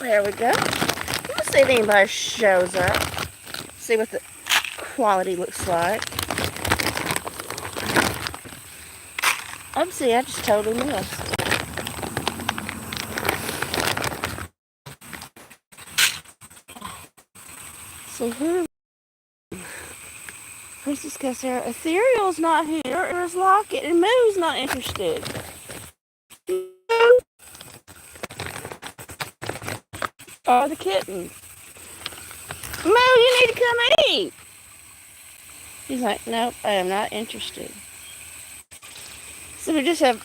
There we go. Let's see if anybody shows up. See what the quality looks like. Oopsie, I just totally missed. So who? Princess Cassera. Ethereal's not here. There's Locket, and Moo's not interested. Or the kitten. Moo, you need to come eat. He's like, nope, I am not interested. So we just have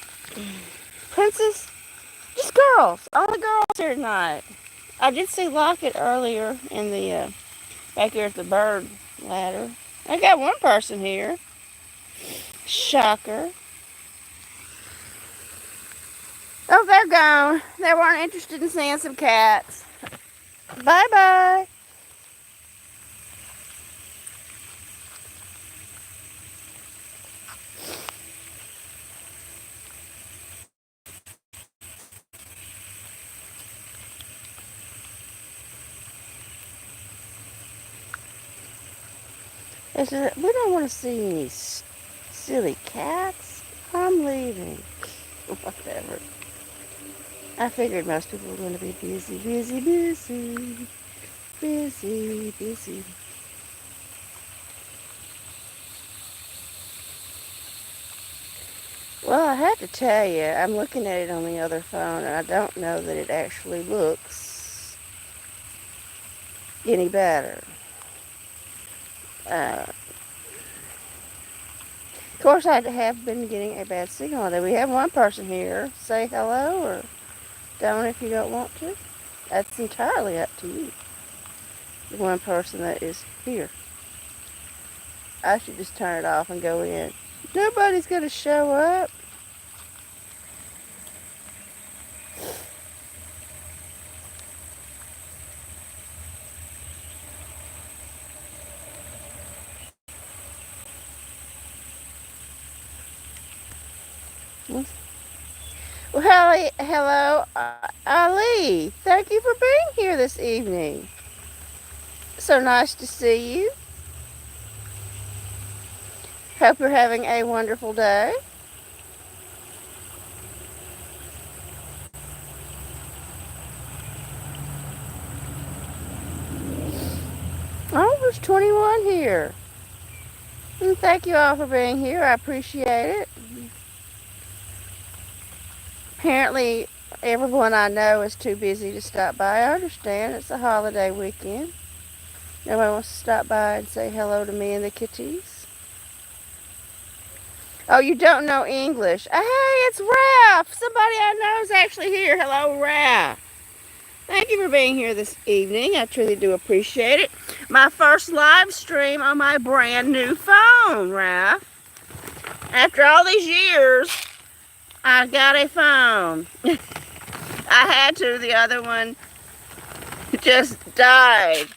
Princess, just girls. Only girls here tonight. I did see Locket earlier in the back here at the bird ladder. I got one person here. Shocker. Oh, they're gone. They weren't interested in seeing some cats. Bye-bye. We don't want to see any silly cats. I'm leaving. Whatever. I figured most people were going to be busy, busy, busy. Busy, busy. Well, I have to tell you, I'm looking at it on the other phone, and I don't know that it actually looks any better. Of course, I have been getting a bad signal today. We have one person here. Say hello, or don't if you don't want to. That's entirely up to you. The one person that is here. I should just turn it off and go in. Nobody's going to show up. Well, hello, Ali. Thank you for being here this evening. So nice to see you. Hope you're having a wonderful day. Oh, there's 21 here. And thank you all for being here. I appreciate it. Apparently, everyone I know is too busy to stop by. I understand. It's a holiday weekend. Nobody wants to stop by and say hello to me and the kitties. Oh, you don't know English. Hey, it's Ralph. Somebody I know is actually here. Hello, Ralph. Thank you for being here this evening. I truly do appreciate it. My first live stream on my brand new phone, Ralph. After all these years, I got a phone. I had to. The other one just died.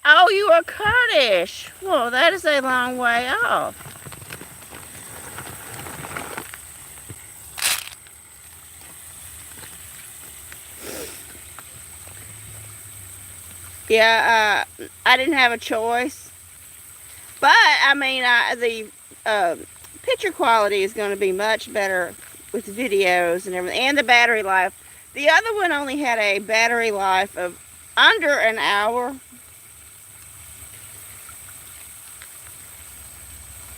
Oh, you are Kurdish. Well, that is a long way off. Yeah, I didn't have a choice. But, I mean, the picture quality is going to be much better with videos and everything. And the battery life. The other one only had a battery life of under an hour.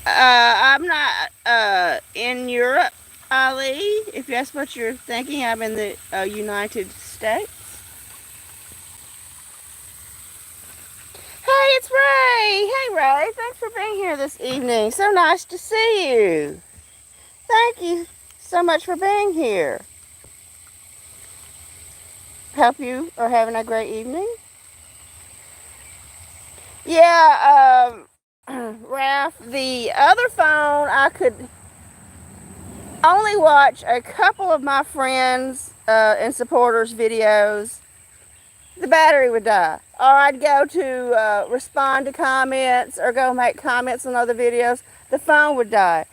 I'm not in Europe, Ali, if that's what you're thinking. I'm in the United States. Hey, it's Ray. Hey, Ray. Thanks for being here this evening. So nice to see you. Thank you so much for being here. Hope you are having a great evening. Yeah, Ralph, the other phone, I could only watch a couple of my friends and supporters' videos. The battery would die. Or I'd go to respond to comments or go make comments on other videos. The phone would die.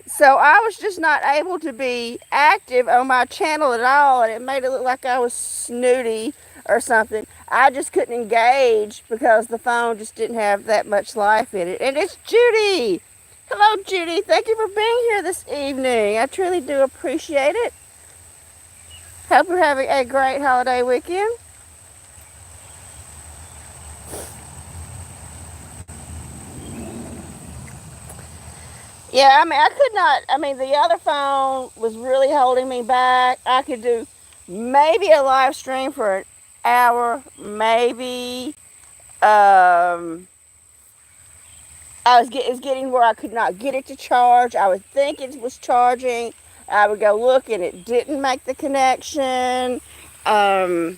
So I was just not able to be active on my channel at all, and it made it look like I was snooty or something. I just couldn't engage because the phone just didn't have that much life in it. And it's Judy. Hello, Judy. Thank you for being here this evening. I truly do appreciate it. Hope you're having a great holiday weekend. Yeah, I mean, I could not. I mean, the other phone was really holding me back. I could do maybe a live stream for an hour, maybe. It was getting where I could not get it to charge. I would think it was charging. I would go look and it didn't make the connection. Well,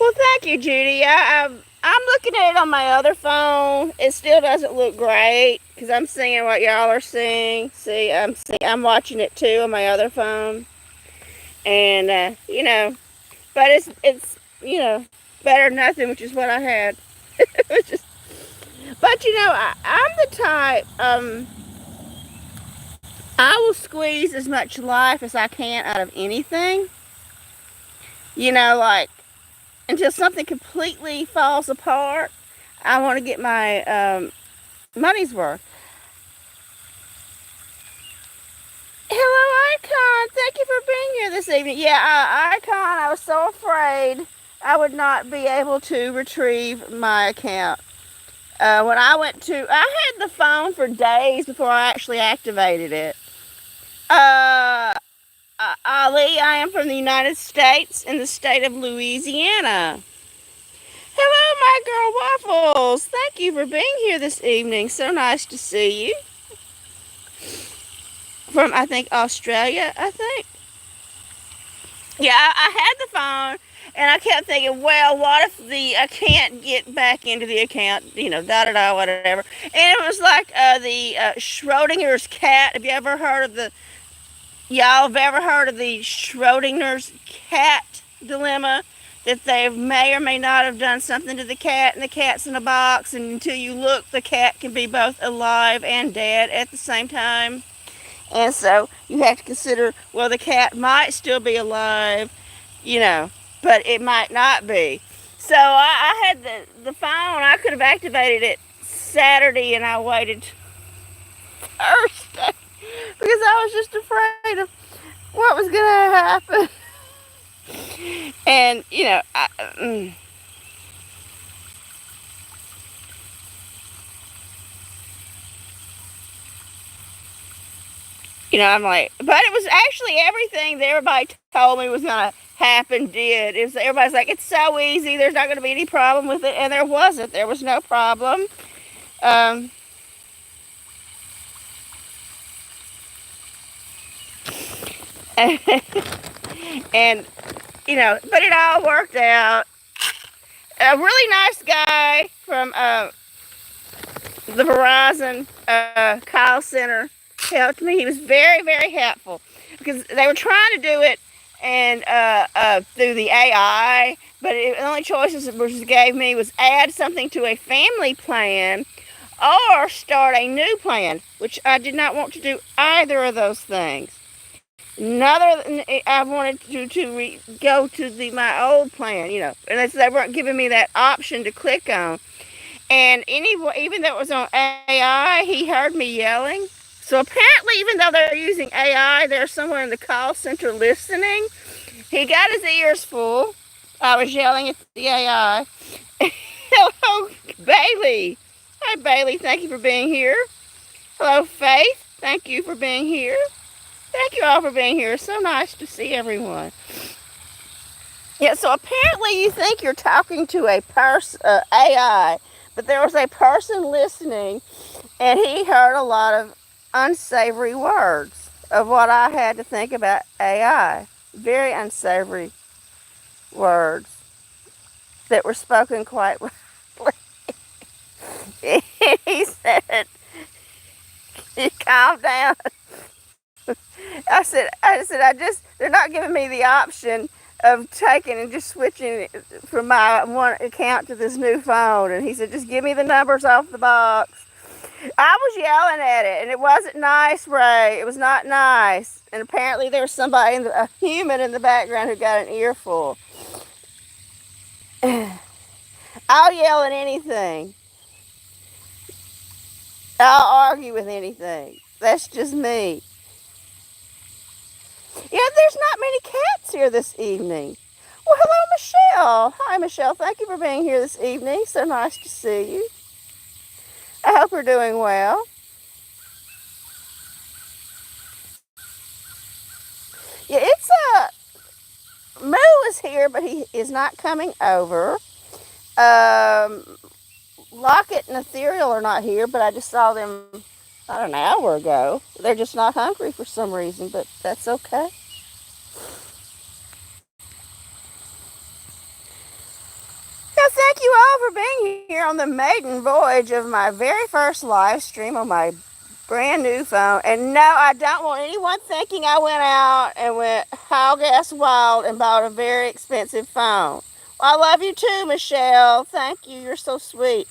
thank you, Judy. I'm looking at it on my other phone. It still doesn't look great because I'm seeing what y'all are seeing. See, I'm watching it too on my other phone, and but it's better than nothing, which is what I had. Just, but I'm the type. I will squeeze as much life as I can out of anything. Like until something completely falls apart, I want to get my money's worth. Hello, Icon. Thank you for being here this evening. Yeah, Icon, I was so afraid I would not be able to retrieve my account. When I had the phone for days before I actually activated it. Ali, I am from the United States in the state of Louisiana. Hello, my girl Waffles. Thank you for being here this evening. So nice to see you. From, I think, Australia, I think. Yeah, I had the phone, and I kept thinking, well, what if I can't get back into the account, da-da-da, whatever. And it was like the Schrodinger's cat. Y'all have ever heard of the Schrodinger's cat dilemma? That they may or may not have done something to the cat, and the cat's in a box, and until you look, the cat can be both alive and dead at the same time. And so you have to consider, well, the cat might still be alive, but it might not be. So I had the phone. I could have activated it Saturday, and I waited Thursday because I was just afraid of what was going to happen. And, I'm like, but it was actually everything that everybody told me was going to happen did. Everybody's like, it's so easy. There's not going to be any problem with it. And there wasn't. There was no problem. And, but it all worked out. A really nice guy from the Verizon call center helped me. He was very, very helpful because they were trying to do it and through the AI, but the only choices it gave me was add something to a family plan or start a new plan, which I did not want to do either of those things. I wanted to go to my old plan, and they weren't giving me that option to click on. And even though it was on AI, he heard me yelling. So apparently, even though they're using AI, they're somewhere in the call center listening. He got his ears full. I was yelling at the AI. Hello, Bailey. Hi, Bailey. Thank you for being here. Hello, Faith. Thank you for being here. Thank you all for being here. It's so nice to see everyone. Yeah, so apparently you think you're talking to a AI, but there was a person listening, and he heard a lot of unsavory words of what I had to think about AI. Very unsavory words that were spoken quite loudly. He said, calm down. I said, they're not giving me the option of taking and just switching from my one account to this new phone. And he said, just give me the numbers off the box. I was yelling at it, and it wasn't nice, Ray. It was not nice. And apparently there was somebody, a human in the background who got an earful. I'll yell at anything. I'll argue with anything. That's just me. Yeah, there's not many cats here this evening. Well, hello, Michelle. Hi, Michelle. Thank you for being here this evening. So nice to see you. I hope you're doing well. Yeah, it's Moo is here, but he is not coming over. Um, Locket and Ethereal are not here, but I just saw them about an hour ago. They're just not hungry for some reason, but that's okay. Well, thank you all for being here on the maiden voyage of my very first live stream on my brand new phone. And no, I don't want anyone thinking I went out and went hog ass wild and bought a very expensive phone. Well, I love you too, Michelle. Thank you. You're so sweet.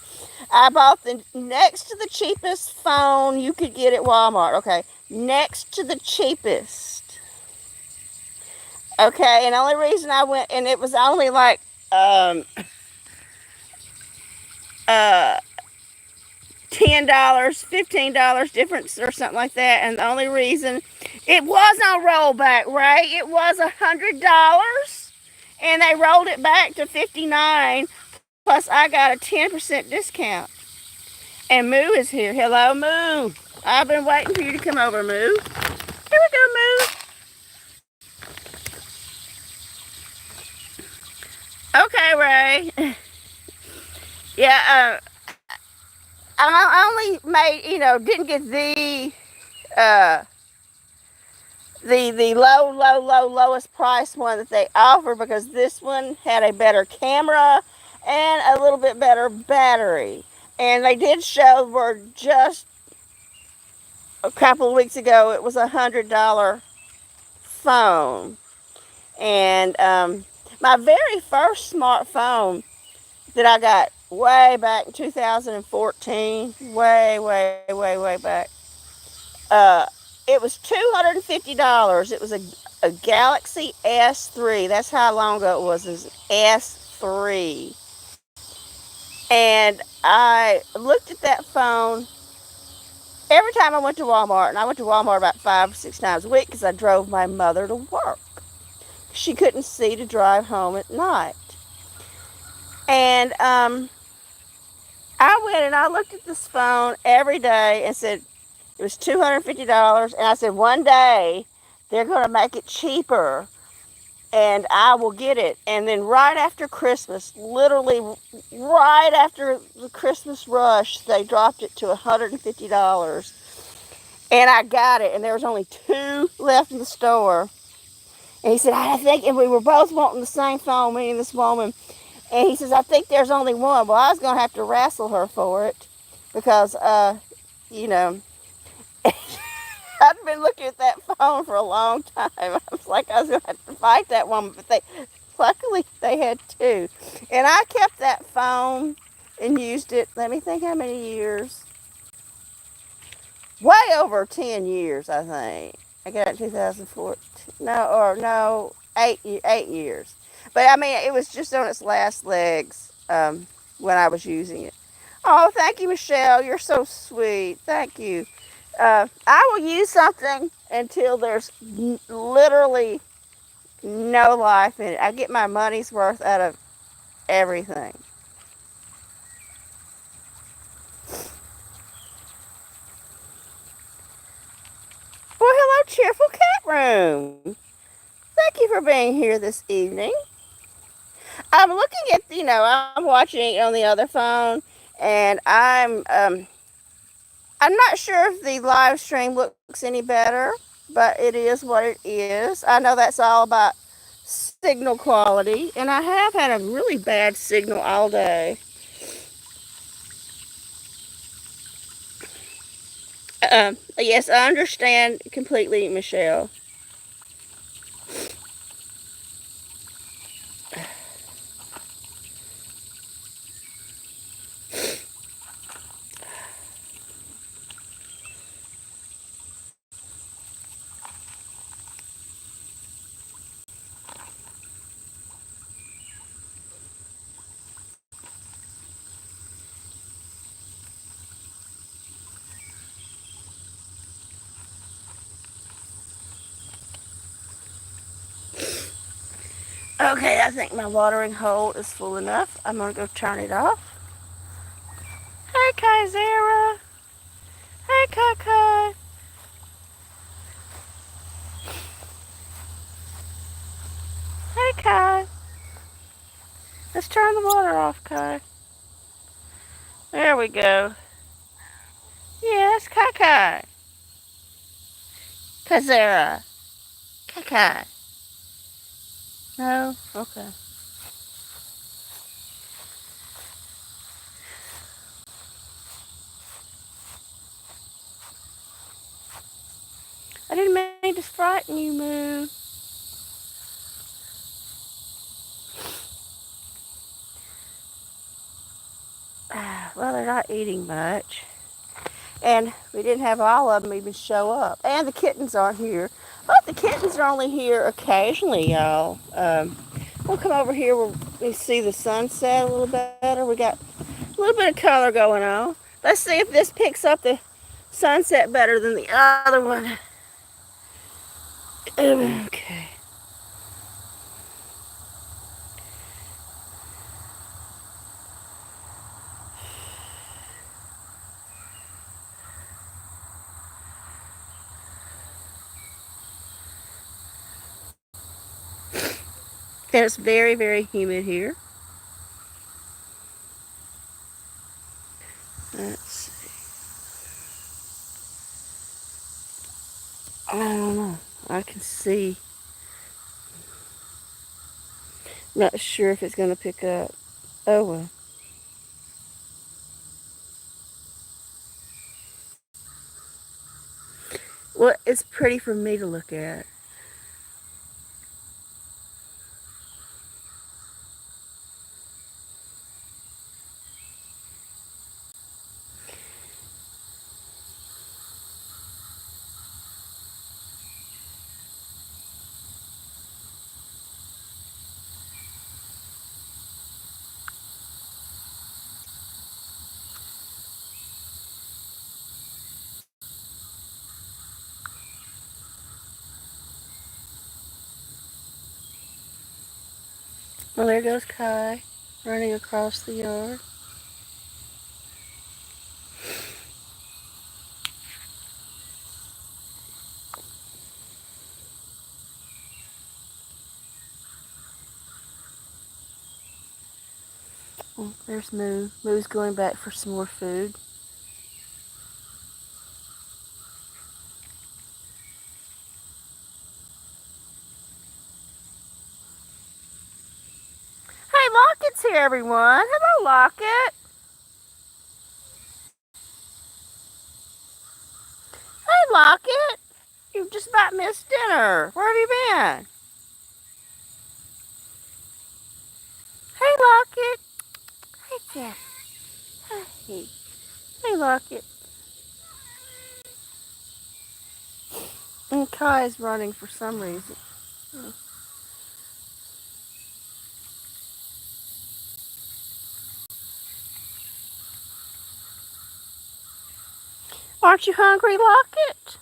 I bought the next to the cheapest phone you could get at Walmart. Okay, next to the cheapest. Okay, and the only reason I went, and it was only like uh $10, $15 difference or something like that. And the only reason it was on rollback, right? It was $100, and they rolled it back to 59. Plus, I got a 10% discount. And Moo is here. Hello, Moo. I've been waiting for you to come over, Moo. Here we go, Moo. Okay, Ray. Yeah, I only made, didn't get uh, the lowest price one that they offer, because this one had a better camera and a little bit better battery. And they did show where just a couple of weeks ago it was $100 phone. And my very first smartphone that I got way back in 2014, way back, uh, it was $250. It was a Galaxy S3. That's how long ago it was. It was S3. And I looked at that phone every time I went to Walmart. And I went to Walmart about 5 or 6 times a week because I drove my mother to work. She couldn't see to drive home at night. And I went and I looked at this phone every day and said, it was $250. And I said, one day they're going to make it cheaper and I will get it. And then right after Christmas, literally right after the Christmas rush, they dropped it to $150. And I got it. And there was only 2 left in the store. And he said, I think, and we were both wanting the same phone, me and this woman. And he says, I think there's only one. Well, I was going to have to wrestle her for it because, you know, I'd been looking at that phone for a long time. I was like, I was going to have to fight that woman. But luckily, they had 2. And I kept that phone and used it, let me think how many years. Way over 10 years, I think. I got it in 2014. No, 8 years. But I mean, it was just on its last legs when I was using it. Oh, thank you, Michelle. You're so sweet. Thank you. I will use something until there's literally no life in it. I get my money's worth out of everything. Well, hello, Cheerful Cat Room. Thank you for being here this evening. I'm looking at, I'm watching it on the other phone, and I'm not sure if the live stream looks any better, but it is what it is. I know that's all about signal quality, and I have had a really bad signal all day. Yes, I understand completely, Michelle. Okay, I think my watering hole is full enough. I'm going to go turn it off. Hey, Kaizera. Hey, Kai. Hey, Kai. Let's turn the water off, Kai. There we go. Yes, Kai. Kaizera. Kai. No? Okay. I didn't mean to frighten you, Moo. Well, they're not eating much. And we didn't have all of them even show up. And the kittens aren't here. But the kittens are only here occasionally, y'all. We'll come over here where we see the sunset a little better. We got a little bit of color going on. Let's see if this picks up the sunset better than the other one. Okay. And it's very, very humid here. Let's see. I don't know. I can see. Not sure if it's going to pick up. Oh, well. Well, it's pretty for me to look at. Well, there goes Kai running across the yard. Oh, there's Moo. Moo's going back for some more food. Hey, Locket's here, everyone. Hello, Locket. Hey, Locket. You just about missed dinner. Where have you been? Hey, Locket. Hey, Jeff. Hey. Hey, Locket. And Kai's running for some reason. Aren't you hungry, Locket?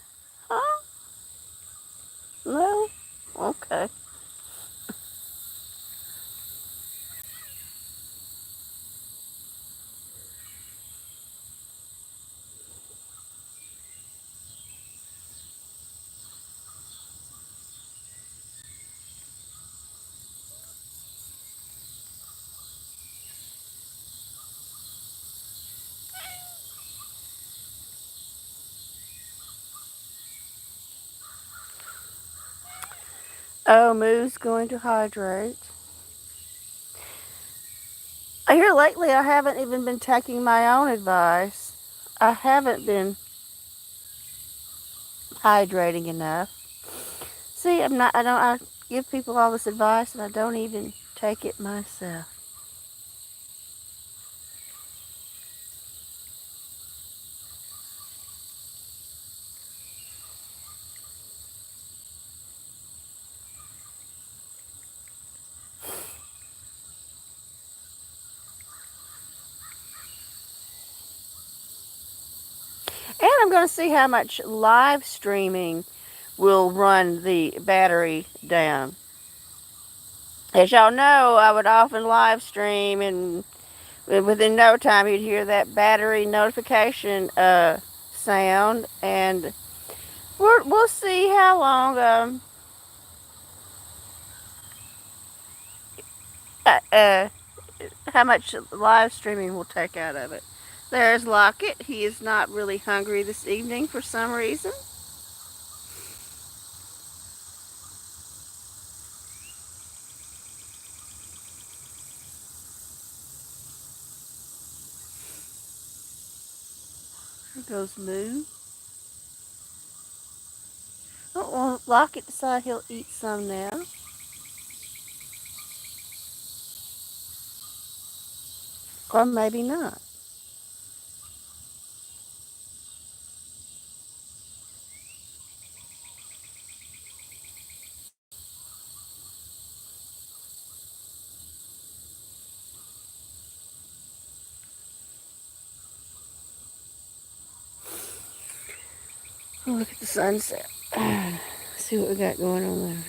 Huh? No? Okay. Oh, Moo's going to hydrate. Here lately, I haven't even been taking my own advice. I haven't been hydrating enough. See, I give people all this advice and I don't even take it myself. And I'm going to see how much live streaming will run the battery down. As y'all know, I would often live stream, and within no time you'd hear that battery notification sound, and we'll see how long uh, uh, how much live streaming will take out of it. There's Lockett. He is not really hungry this evening for some reason. There goes Moo. Oh, well, Lockett decided he'll eat some now. Or maybe not. Oh, look at the sunset. See what we got going on there.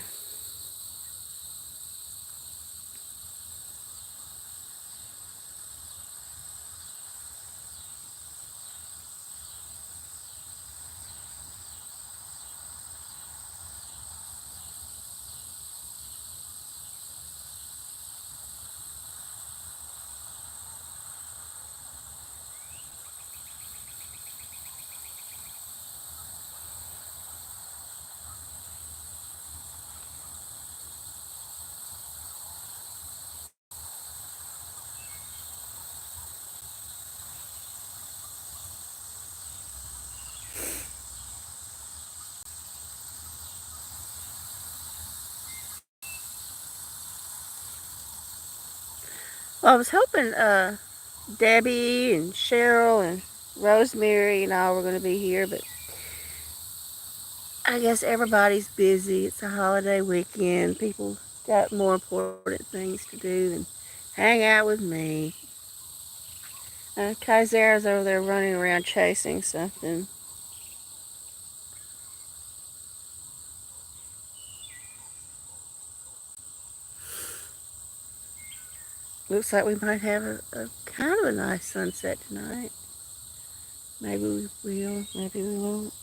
Well, I was hoping Debbie and Cheryl and Rosemary and all were going to be here, but I guess everybody's busy. It's a holiday weekend. People got more important things to do than hang out with me. Kaisera's over there running around chasing something. Looks like we might have a kind of a nice sunset tonight. Maybe we will, maybe we won't.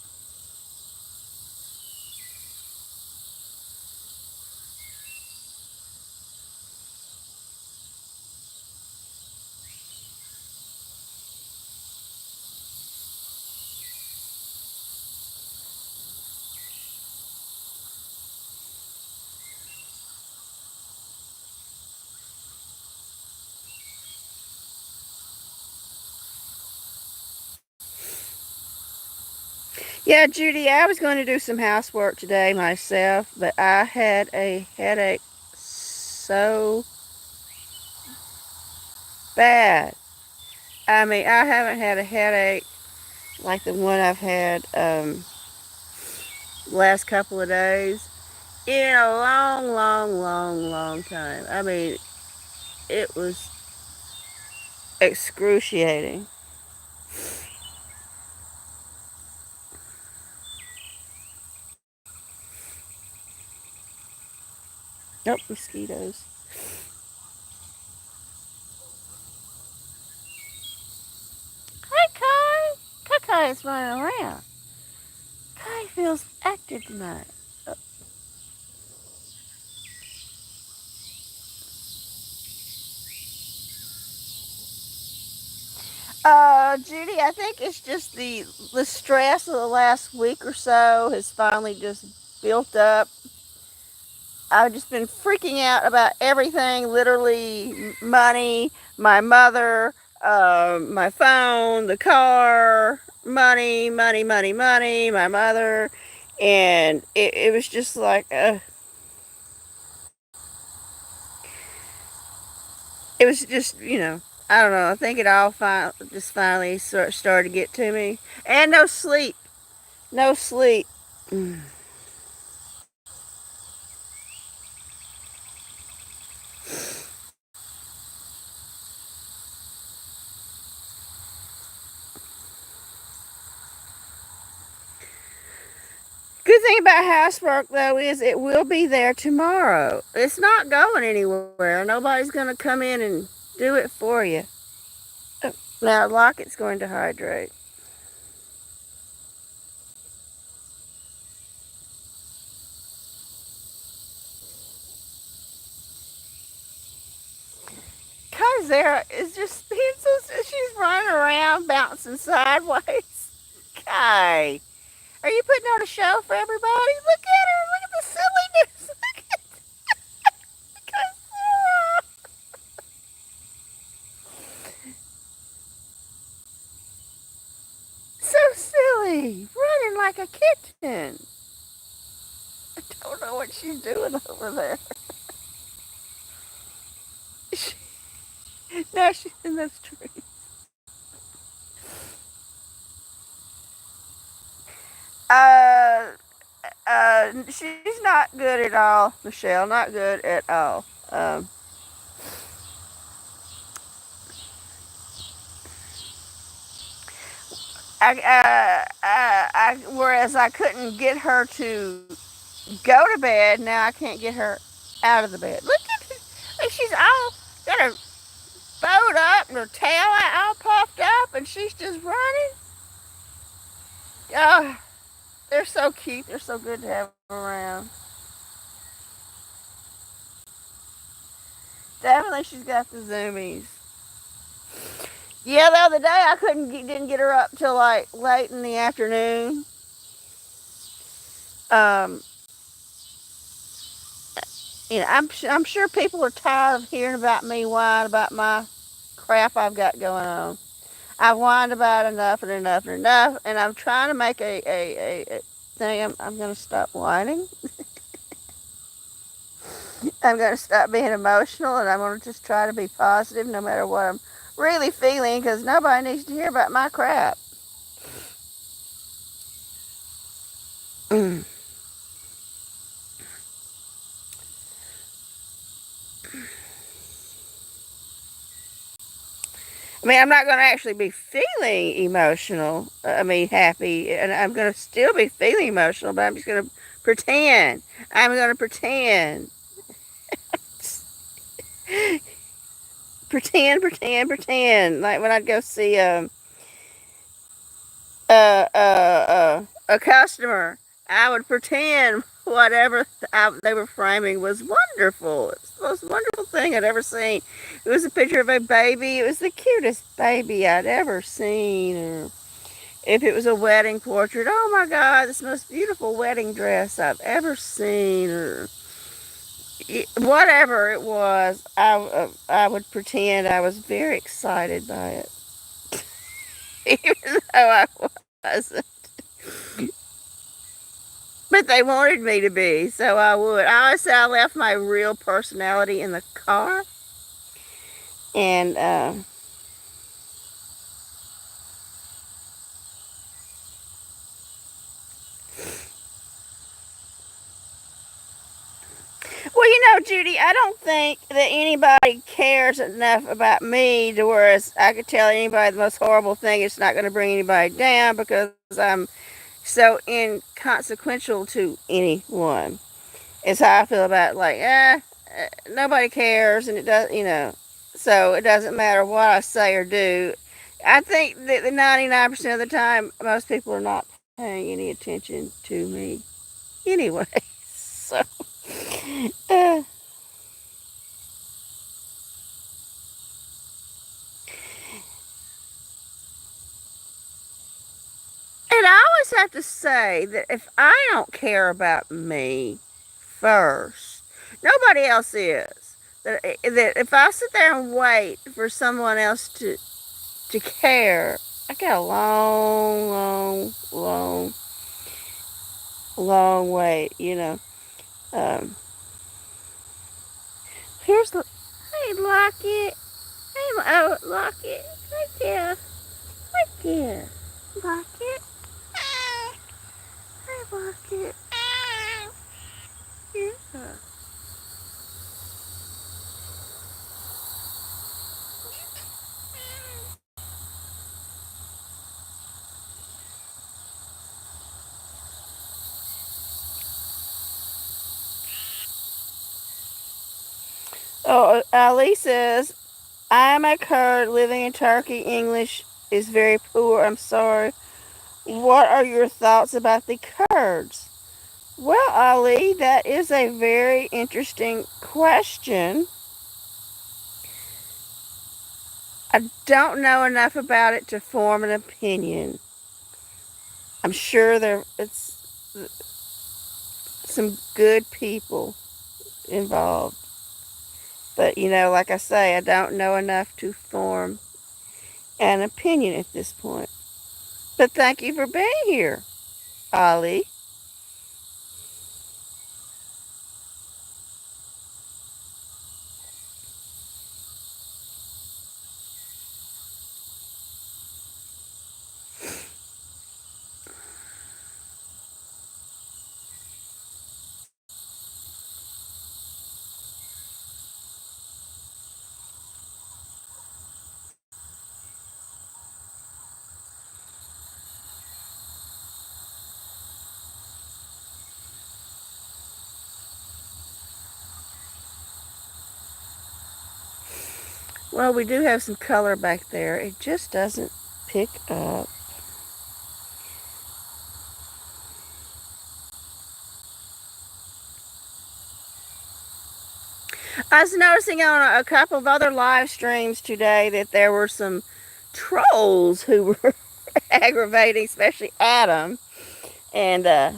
Yeah, Judy, I was going to do some housework today myself, but I had a headache so bad. I mean, I haven't had a headache like the one I've had last couple of days in a long, long, long, long time. I mean, it was excruciating. Nope, mosquitoes. Hi, Kai. Kai is running around. Kai feels active tonight. Judy, I think it's just the stress of the last week or so has finally just built up. I've just been freaking out about everything, literally money, my mother, my phone, the car, money, money, money, money, my mother, and it was just like, it was just, I don't know. I think it all just finally started to get to me, and no sleep, no sleep. Good thing about housework, though, is it will be there tomorrow. It's not going anywhere. Nobody's going to come in and do it for you. Now, Locket's going to hydrate. Kazera is just being so. She's running around, bouncing sideways. Okay. Are you putting on a show for everybody? Look at her. Look at the silliness. Look at Kazera. So silly. Running like a kitten. I don't know what she's doing over there. She, now she's in those trees. Uh, she's not good at all, Michelle. Not good at all. Whereas I couldn't get her to go to bed, now I can't get her out of the bed. Look at her. Like she's all got her bowed up and her tail all puffed up, and she's just running. Oh, they're so cute. They're so good to have around. Definitely, she's got the zoomies. Yeah, the other day I didn't get her up till like late in the afternoon. Um, I'm sure people are tired of hearing about me whine about my crap I've got going on. I've whined about enough and enough and enough, and I'm trying to make a thing. I'm going to stop whining. I'm going to stop being emotional, and I'm going to just try to be positive no matter what I'm really feeling, because nobody needs to hear about my crap. I mean, I'm not going to actually be feeling emotional. I mean, happy, and I'm going to still be feeling emotional, but I'm just going to pretend. I'm going to pretend. Pretend. Like when I'd go see a customer, I would pretend whatever they were framing was wonderful. It's the most wonderful thing I'd ever seen. It was a picture of a baby. It was the cutest baby I'd ever seen. Or if it was a wedding portrait, oh my God, this most beautiful wedding dress I've ever seen. Or whatever it was, I would pretend I was very excited by it, even though I wasn't. But they wanted me to be, so I would. I always say I left my real personality in the car, and well, Judy, I don't think that anybody cares enough about me to whereas I could tell anybody the most horrible thing. It's not going to bring anybody down because I'm so inconsequential to anyone. It's how I feel about it, like, nobody cares, and it does, so it doesn't matter what I say or do. I think that the 99% of the time, most people are not paying any attention to me anyway. So, uh, and I always have to say that if I don't care about me first, nobody else is. That if I sit there and wait for someone else to care, I got a long wait. Um, here's the, hey, Locket. Hey, oh, Locket. Right there. Right there. Locket. Hey, Locket. Yeah. Oh, Ali says, I'm a Kurd living in Turkey. English is very poor. I'm sorry. What are your thoughts about the Kurds? Well, Ali, that is a very interesting question. I don't know enough about it to form an opinion. I'm sure it's some good people involved. But, like I say, I don't know enough to form an opinion at this point. But thank you for being here, Ali. Well, we do have some color back there. It just doesn't pick up. I was noticing on a couple of other live streams today that there were some trolls who were aggravating, especially Adam. And I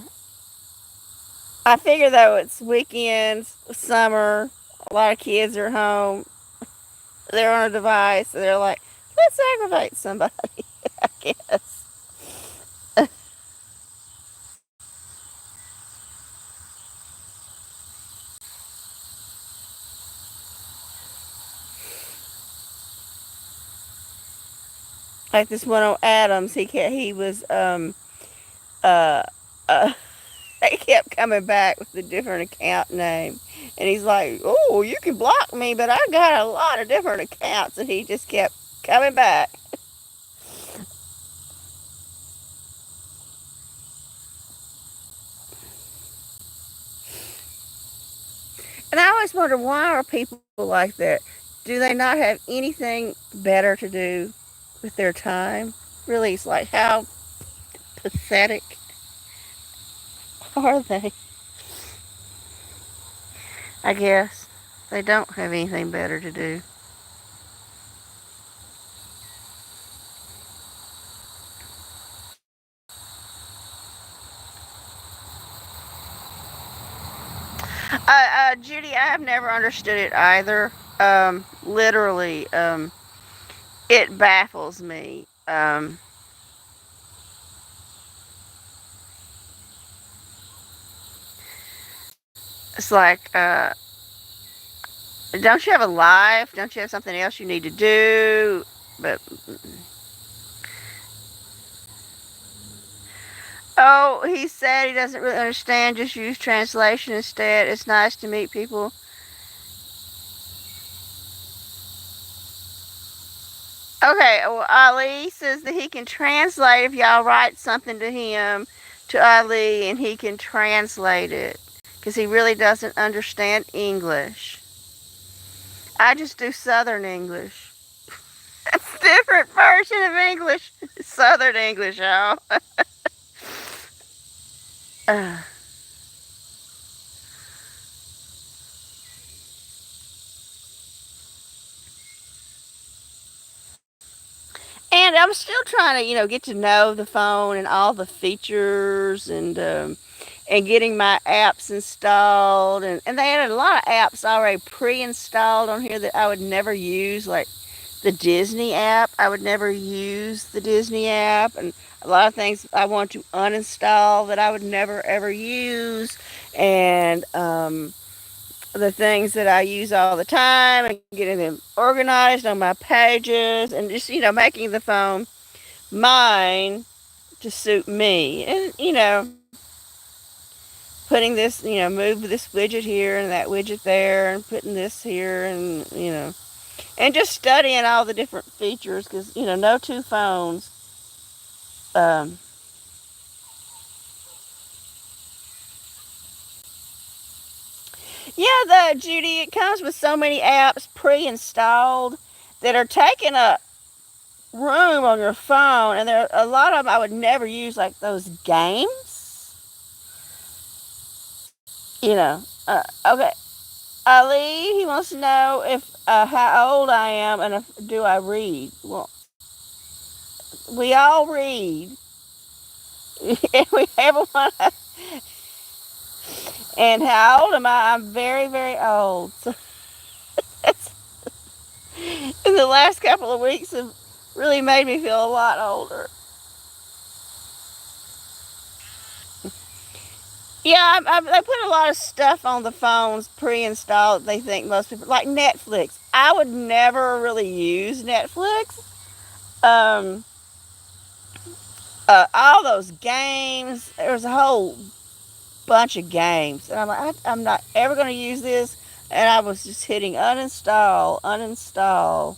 figure though it's weekends, summer, a lot of kids are home, they're on a device, so they're like, let's aggravate somebody, I guess. Like this one on Adams, he was uh uh they kept coming back with a different account name. And he's like, oh, you can block me, but I got a lot of different accounts. And he just kept coming back. And I always wonder, why are people like that? Do they not have anything better to do with their time? Really, it's like, how pathetic are they? I guess they don't have anything better to do. Judy, I have never understood it either. Literally, it baffles me. It's like, don't you have a life? Don't you have something else you need to do? But, oh, he said he doesn't really understand. Just use translation instead. It's nice to meet people. Okay, well, Ali says that he can translate if y'all write something to him, to Ali, and he can translate it. Because he really doesn't understand English. I just do Southern English. It's a different version of English. Southern English, y'all. Uh, and I'm still trying to, get to know the phone and all the features and getting my apps installed. And they had a lot of apps already pre-installed on here that I would never use, like the Disney app. I would never use the Disney app, and a lot of things I want to uninstall that I would never ever use, and the things that I use all the time, and getting them organized on my pages, and just making the phone mine to suit me, and putting this, move this widget here and that widget there, and putting this here, and just studying all the different features, because no two phones um, Yeah, the Judy, it comes with so many apps pre-installed that are taking up room on your phone, and there are a lot of them I would never use, like those games. You know. Okay. Ali, he wants to know if how old I am and if do I read. Well, we all read. We everyone. And how old am I? I'm very, very old. So that's, in the last couple of weeks have really made me feel a lot older. Yeah, they put a lot of stuff on the phones pre-installed. They think most people like Netflix. I would never really use Netflix. Um, all those games. There's a whole bunch of games, and I'm like, I'm not ever going to use this. And I was just hitting uninstall, uninstall.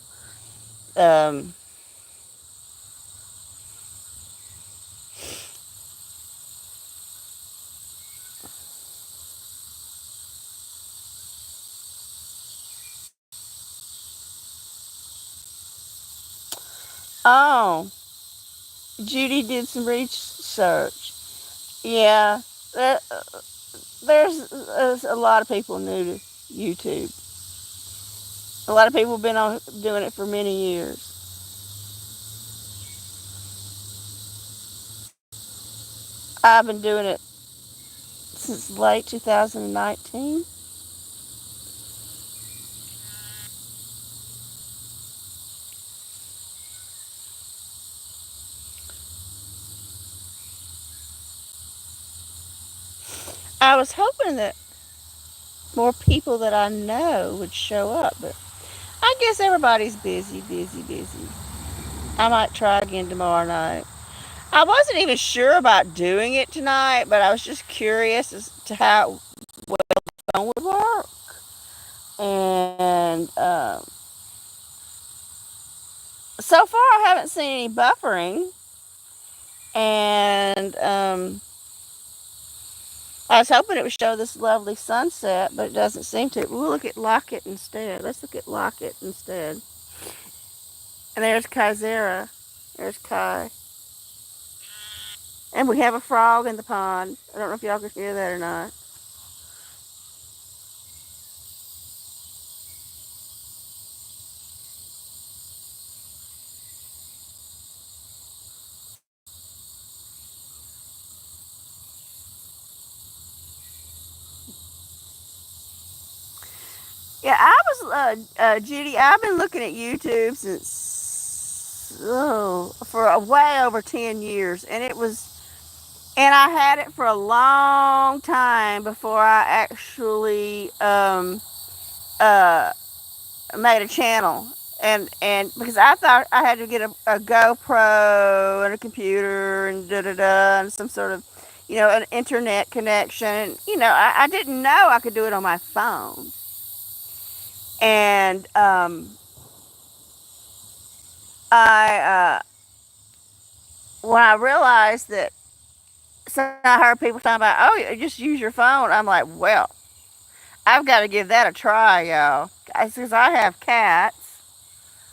Um, oh, Judy did some research. Yeah, there, there's a lot of people new to YouTube. A lot of people have been on doing it for many years. I've been doing it since late 2019. I was hoping that more people that I know would show up, but I guess everybody's busy, busy, busy. I might try again tomorrow night. I wasn't even sure about doing it tonight, but I was just curious as to how well the phone would work. And so far, I haven't seen any buffering. And I was hoping it would show this lovely sunset, but it doesn't seem to. We'll look at Lockett instead. Let's look at Lockett instead. And there's Kaizera. There's Kai. And we have a frog in the pond. I don't know if y'all could hear that or not. Yeah, I was, Judy, I've been looking at YouTube since, for way over 10 years. And I had it for a long time before I actually, uh, made a channel. And because I thought I had to get a GoPro and a computer and da da da and some sort of, an internet connection. And, I didn't know I could do it on my phone. And I when I realized that, so I heard people talking about, oh, you just use your phone. I'm like, well, I've got to give that a try, y'all. Because I have cats.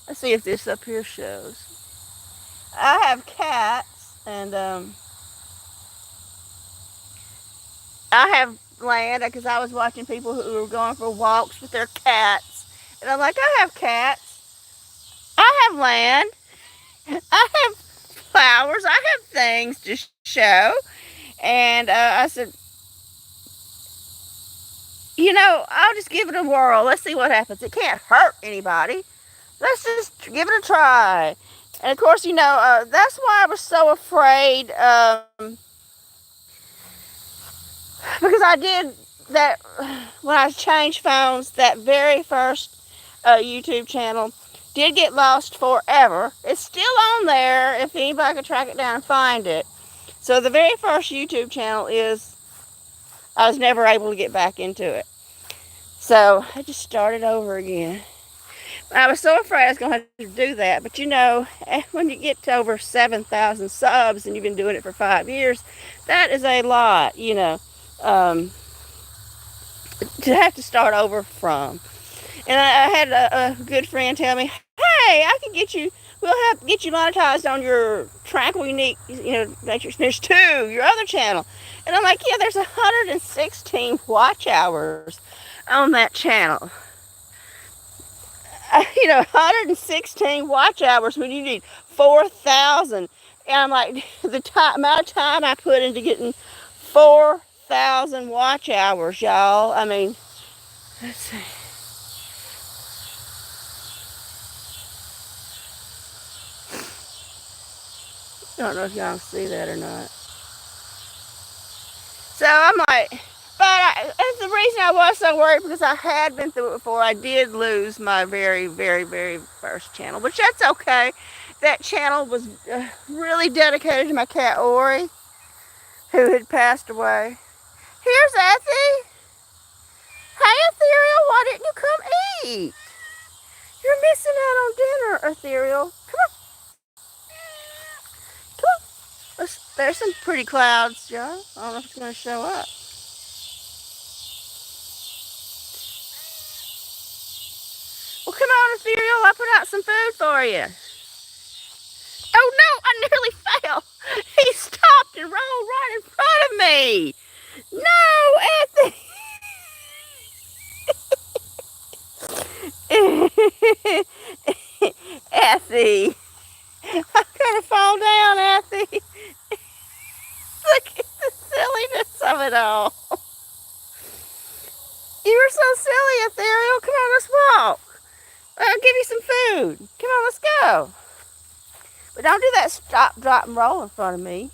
Let's see if this up here shows. I have cats, and I have land because I was watching people who were going for walks with their cats, and I'm like, I have cats. I have land. I have flowers. I have things to show. And I said, I'll just give it a whirl. Let's see what happens. It can't hurt anybody. Let's just give it a try. And of course, that's why I was so afraid, because I did that when I changed phones. That very first YouTube channel did get lost forever. It's still on there if anybody could track it down and find it. So the very first YouTube channel I was never able to get back into it. So I just started over again. I was so afraid I was going to have to do that. But when you get to over 7,000 subs and you've been doing it for 5 years, that is a lot, Um, to have to start over from. And I had a good friend tell me, "Hey, I can get you. We'll have to get you monetized on your Tranquil Unique. There's two. Your other channel." And I'm like, "Yeah, there's 116 watch hours on that channel. 116 watch hours when you need 4,000." And I'm like, the amount of time I put into getting 4,000 watch hours, y'all. I mean, let's see. I don't know if y'all can see that or not. So I'm like, that's the reason I was so worried, because I had been through it before. I did lose my very, very, very first channel, which that's okay. That channel was really dedicated to my cat Ori, who had passed away. Here's Effie. Hey, Ethereal, why didn't you come eat? You're missing out on dinner, Ethereal. Come on. Come on. There's some pretty clouds, y'all. I don't know if it's going to show up. Well, come on, Ethereal. I put out some food for you. Oh, no, I nearly fell. He stopped and rolled right in front of me. No, Effie. Effie. I'm going to fall down, Effie. Look at the silliness of it all. You were so silly, Ethereal. Come on, let's walk. I'll give you some food. Come on, let's go. But don't do that stop, drop, and roll in front of me.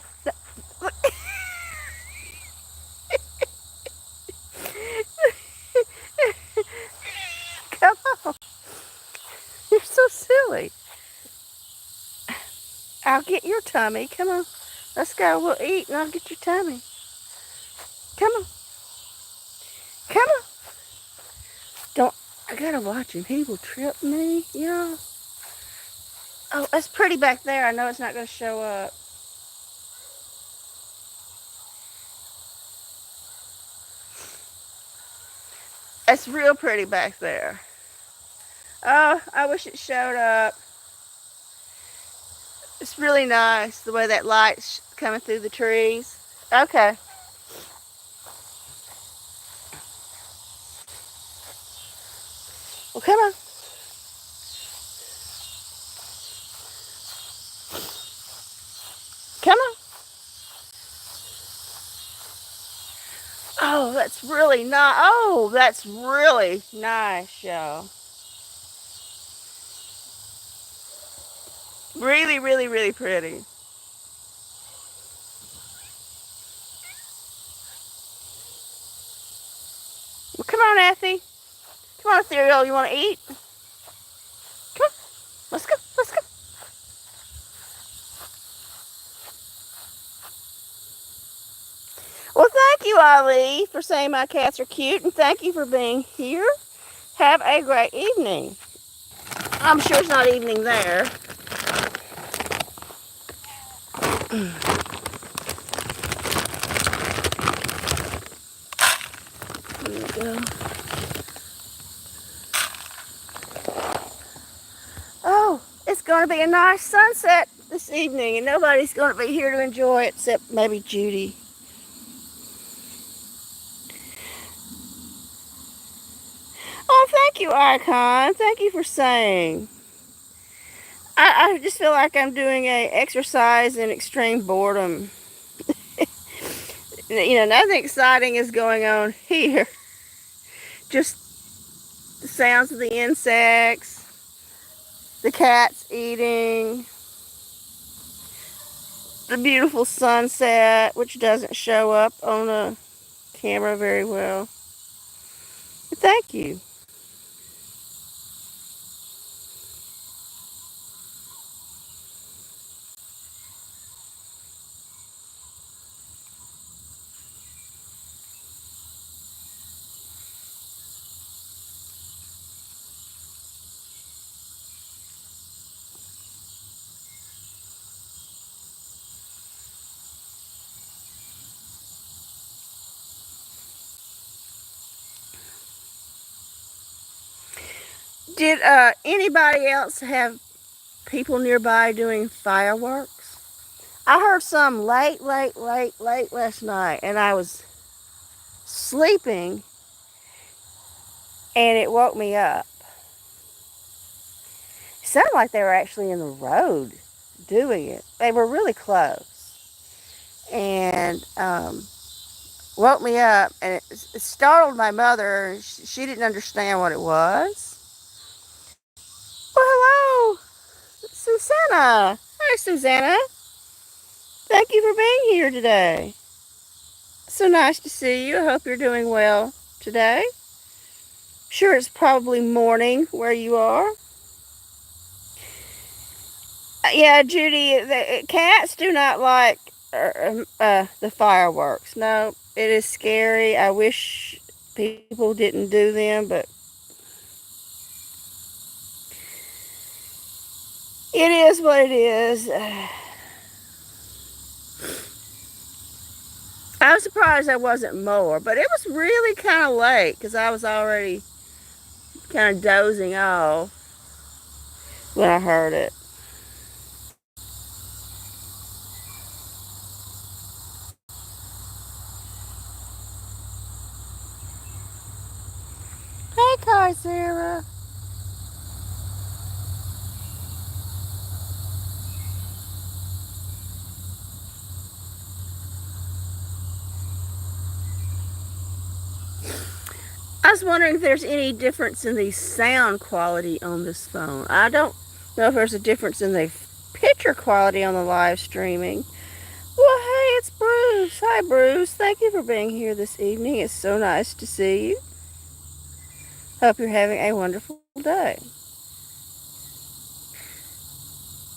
Come on. You're so silly. I'll get your tummy. Come on. Let's go. We'll eat and I'll get your tummy. Come on. Come on. Don't. I gotta watch him. He will trip me, y'all. Oh, that's pretty back there. I know it's not gonna show up. It's real pretty back there. Oh, I wish it showed up. It's really nice the way that light's coming through the trees. Okay. Well, come on. Come on. Oh, that's really nice. Oh, that's really nice, y'all. Really, really, really pretty. Well, come on, Effie. Come on, Ethereal. You want to eat? Come on. Let's go. Let's go. Well, thank you, Ali, for saying my cats are cute, and thank you for being here. Have a great evening. I'm sure it's not evening there. There we go. Oh, it's going to be a nice sunset this evening, and nobody's going to be here to enjoy it except maybe Judy. Oh, thank you, Icon. Thank you for saying. I just feel like I'm doing a exercise in extreme boredom. Nothing exciting is going on here. Just the sounds of the insects, the cats eating, the beautiful sunset, which doesn't show up on a camera very well. But thank you. Did anybody else have people nearby doing fireworks? I heard some late last night, and I was sleeping, and it woke me up. It sounded like they were actually in the road doing it. They were really close, and woke me up, and it startled my mother. She didn't understand what it was. Well, hello, Susanna. Hi, Susanna. Thank you for being here today. So nice to see you. I hope you're doing well today. Sure, it's probably morning where you are. Yeah, Judy, the cats do not like the fireworks. No, it is scary. I wish people didn't do them, but it is what it is. I was surprised there wasn't more, but it was really kind of late because I was already kind of dozing off when I heard it. Hey, Kaisera. I was wondering if there's any difference in the sound quality on this phone. I don't know if there's a difference in the picture quality on the live streaming. Well, hey, it's Bruce. Hi, Bruce. Thank you for being here this evening. It's so nice to see you. Hope you're having a wonderful day.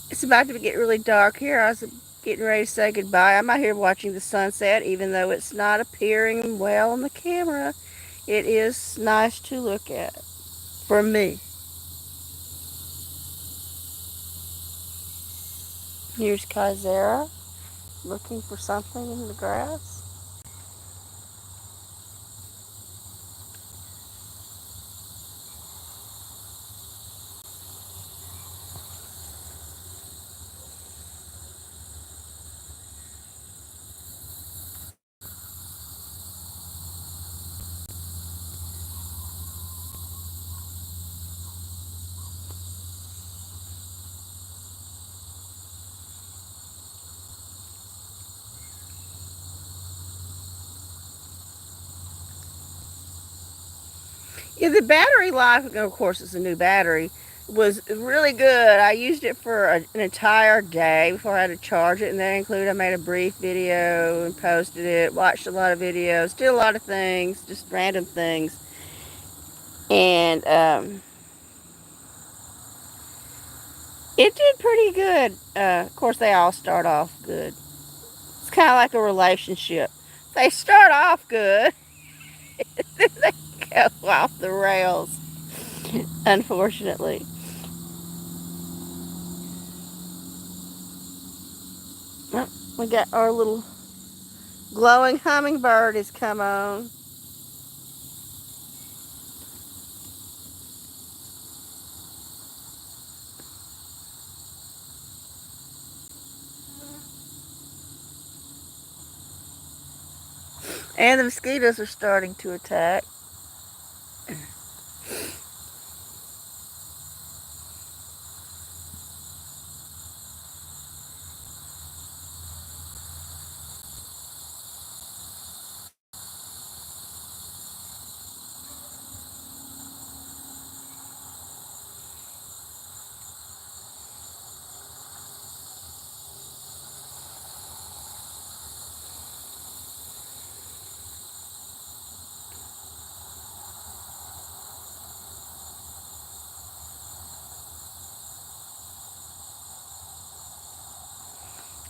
It's about to get really dark here. I was getting ready to say goodbye. I'm out here watching the sunset, even though it's not appearing well on the camera. It is nice to look at for me. Here's Kaisera looking for something in the grass. Yeah, the battery life, of course, it's a new battery, was really good. I used it for an entire day before I had to charge it, and that included I made a brief video and posted it, watched a lot of videos, did a lot of things, just random things. And it did pretty good. Of course, they all start off good. It's kind of like a relationship. They start off good, then they go off the rails, unfortunately. Well, we got our little glowing hummingbird has come on. And the mosquitoes are starting to attack.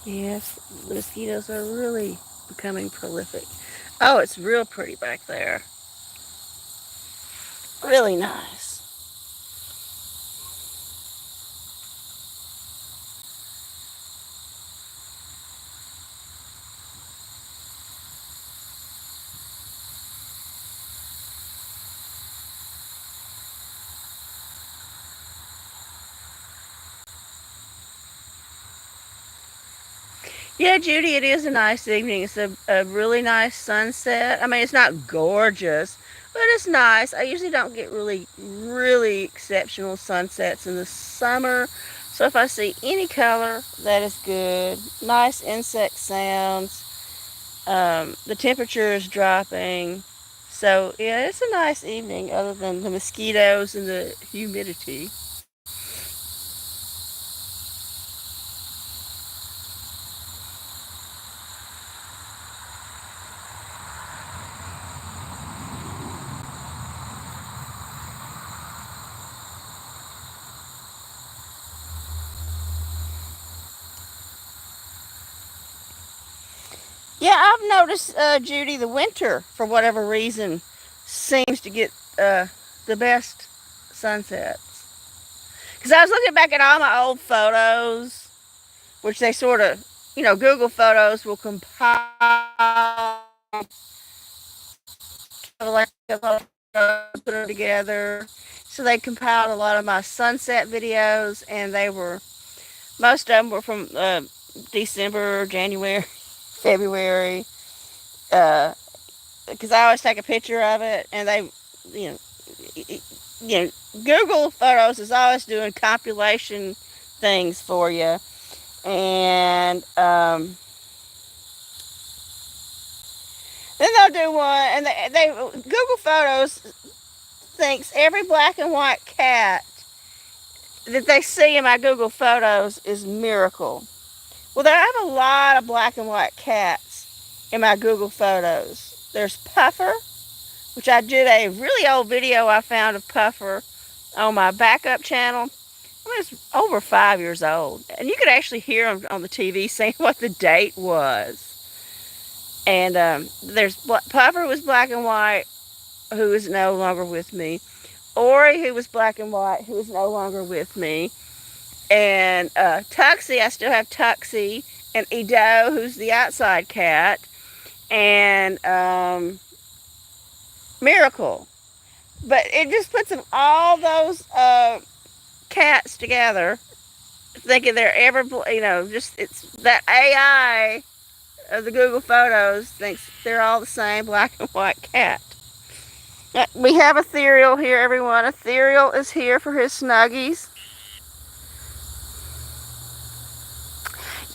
Yes, the mosquitoes are really becoming prolific. Oh, it's real pretty back there. Really nice. Yeah, Judy, it is a nice evening. It's a really nice sunset. I mean, it's not gorgeous, but it's nice. I usually don't get really exceptional sunsets in the summer. So if I see any color, that is good. Nice insect sounds. The temperature is dropping. So, yeah, it's a nice evening other than the mosquitoes and the humidity. Yeah, I've noticed, Judy, the winter, for whatever reason, seems to get the best sunsets. Because I was looking back at all my old photos, which they sort of, Google Photos will compile, like, put them together. So they compiled a lot of my sunset videos, and most of them were from December, January, February. Uh, because I always take a picture of it, and you know, you know, Google Photos is always doing compilation things for you, and then they'll do one, and they Google Photos thinks every black and white cat that they see in my Google Photos is miracle. Well, there I have a lot of black and white cats in my Google Photos. There's Puffer, which I did a really old video I found of Puffer on my backup channel. I mean, it's over 5 years old. And you could actually hear him on the TV saying what the date was. And there's Puffer was black and white, who is no longer with me. Ori, who was black and white, who is no longer with me. And Tuxie, I still have Tuxie. And Edo, who's the outside cat. And Miracle. But it just puts them all those cats together, thinking they're just it's that AI of the Google Photos thinks they're all the same black and white cat. We have Ethereal here, everyone. Ethereal is here for his snuggies.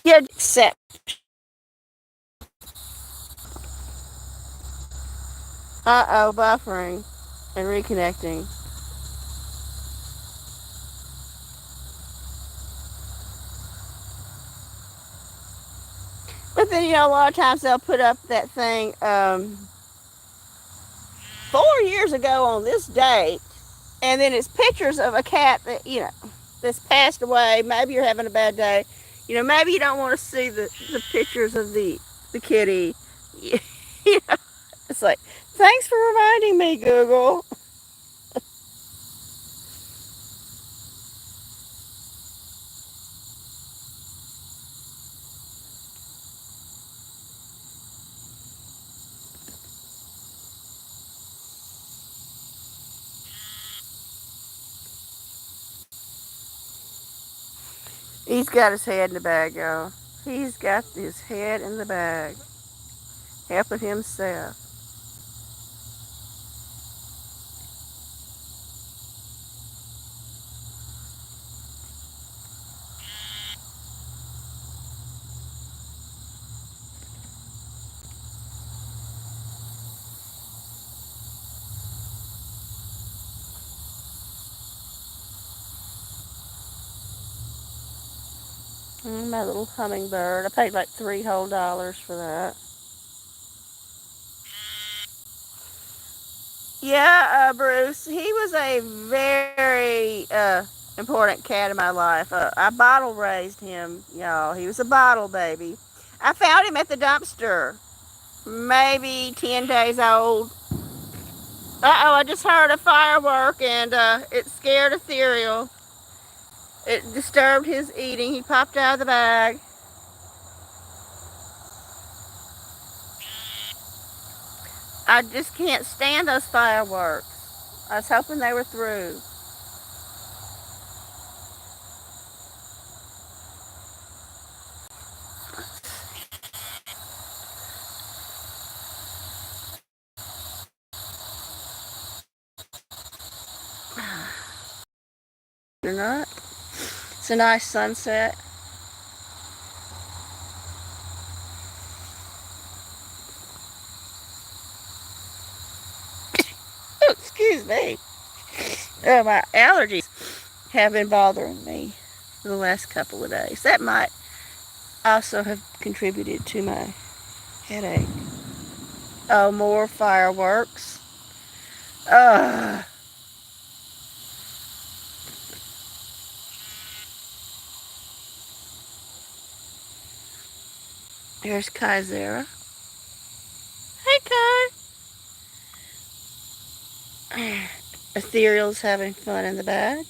Yeah, except buffering and reconnecting. But then a lot of times they'll put up that thing 4 years ago on this date, and then it's pictures of a cat that that's passed away. Maybe you're having a bad day. Maybe you don't want to see the pictures of the kitty. It's like, thanks for reminding me, Google. He's got his head in the bag, y'all. He's got his head in the bag, helping himself. My little hummingbird. I paid like $3 whole for that. Yeah, Bruce. He was a very important cat in my life. I bottle raised him, y'all. He was a bottle baby. I found him at the dumpster, maybe 10 days old. Uh-oh, I just heard a firework, and it scared Ethereal. It disturbed his eating. He popped out of the bag. I just can't stand those fireworks. I was hoping they were through. or not. It's a nice sunset. Oh, excuse me. Oh, my allergies have been bothering me for the last couple of days. That might also have contributed to my headache. Oh, more fireworks. Ugh. There's Kaizera. Hey, Kai. Ethereal's having fun in the bag.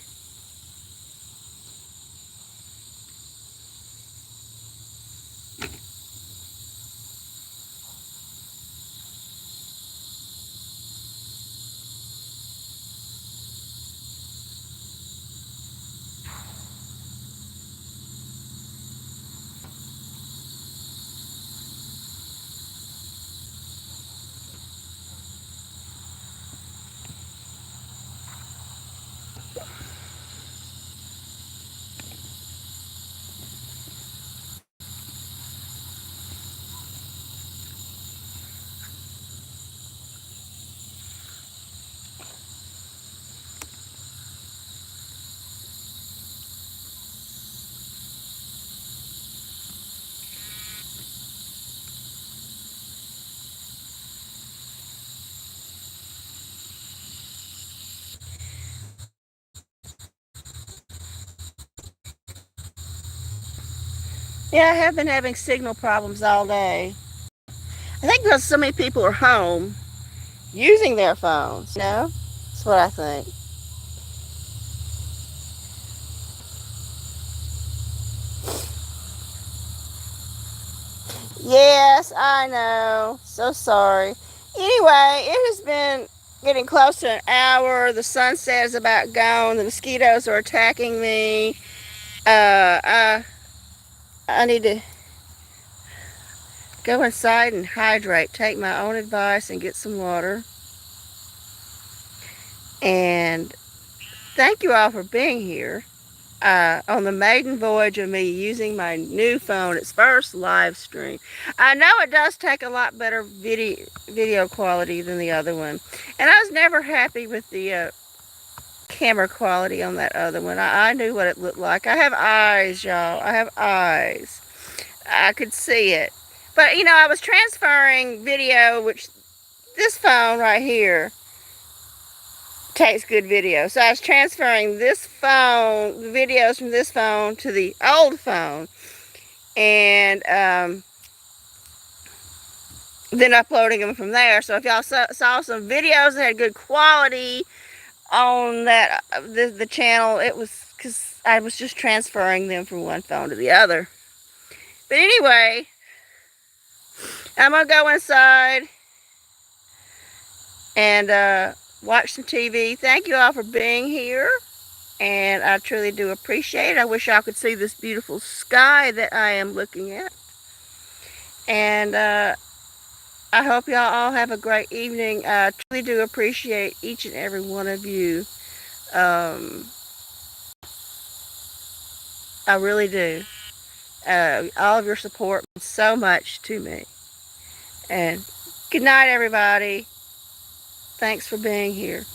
Yeah, I have been having signal problems all day. I think because so many people are home using their phones, you know? That's what I think. Yes, I know. So sorry. Anyway, it has been getting close to an hour. The sunset is about gone. The mosquitoes are attacking me. Uh, I, I need to go inside and hydrate. Take my own advice and get some water. And thank you all for being here. On the maiden voyage of me using my new phone, its first live stream. I know it does take a lot better video quality than the other one. And I was never happy with the camera quality on that other one. I knew what it looked like. I have eyes, y'all. I have eyes. I could see it. But, you know, I was transferring video, which this phone right here takes good video. So I was transferring this phone, the videos from this phone to the old phone, and then uploading them from there. So if y'all saw some videos that had good quality on that the channel, it was because I was just transferring them from one phone to the other. But anyway, I'm gonna go inside and watch some TV. Thank you all for being here. And I truly do appreciate it. I wish y'all could see this beautiful sky that I am looking at. And I hope y'all all have a great evening. I truly do appreciate each and every one of you. I really do. All of your support means so much to me. And good night, everybody. Thanks for being here.